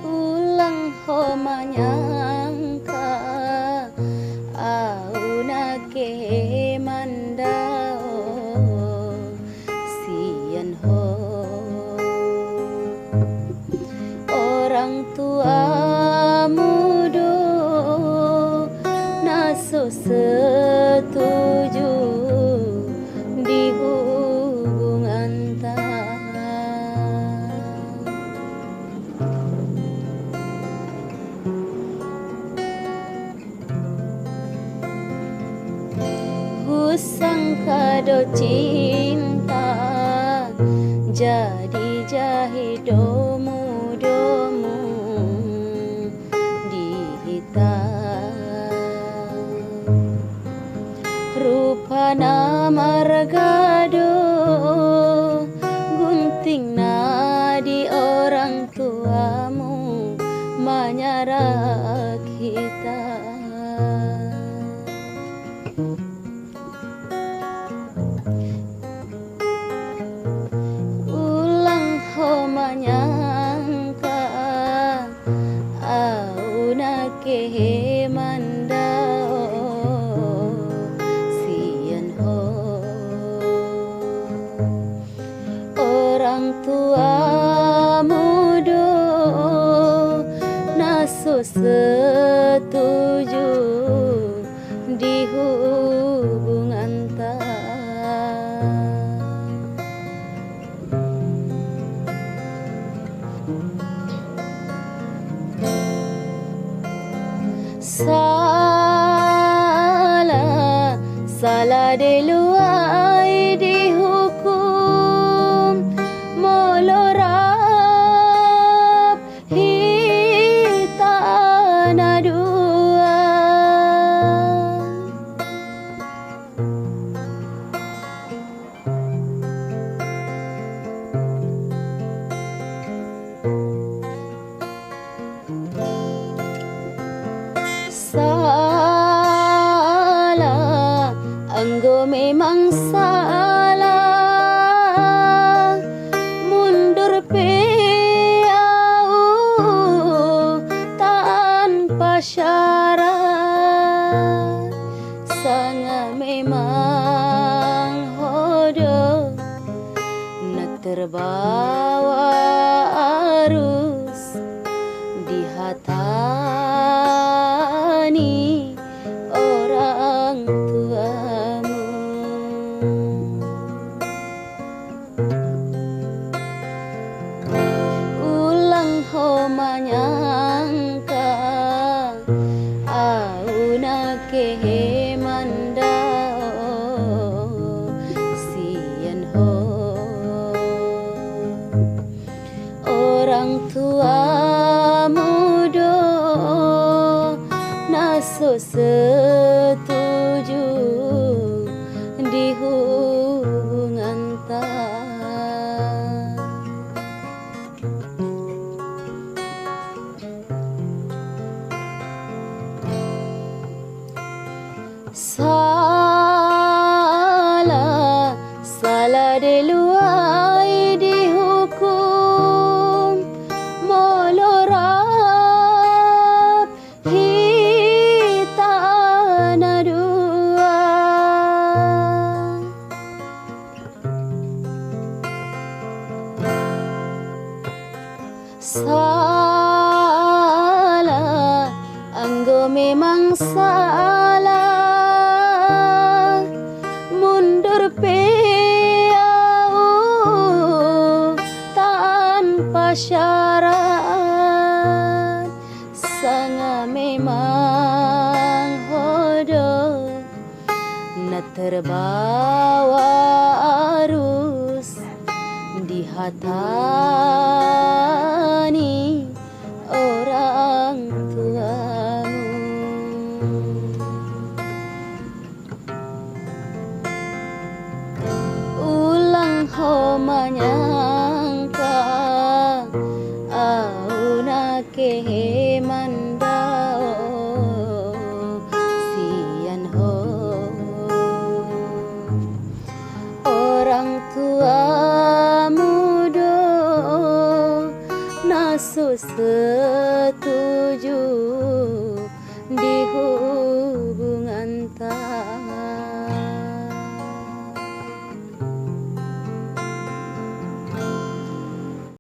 Ulang ho manyangka au nake mandao sian ho orang tuamu do naso setuju di hubungan sangka do cinta jadi jahe domu dihitam rupana margado gunting nadi orang tuamu manyarak hitam. Manyangka au nake mandao sian ho orang tuamu do naso setuju di hubungan salah deluai dihukum molorap hitana dua salah anggo memang salah mundur piau tanpa syarat sanga memang hodoh nak terbawa arus di hatani orang tuamu. Ulang ho manyangka au nake mandao sian ho orang tuamu do naso setuju di hubungan salah deluai dihukum molorap hitana dua salah anggo memang salah mundur piau tanpa syarat sanga memang hodoh nak terbawa arus di hatani orang tuamu. Ulang ho manyangka au nake mandao setuju dihubungi.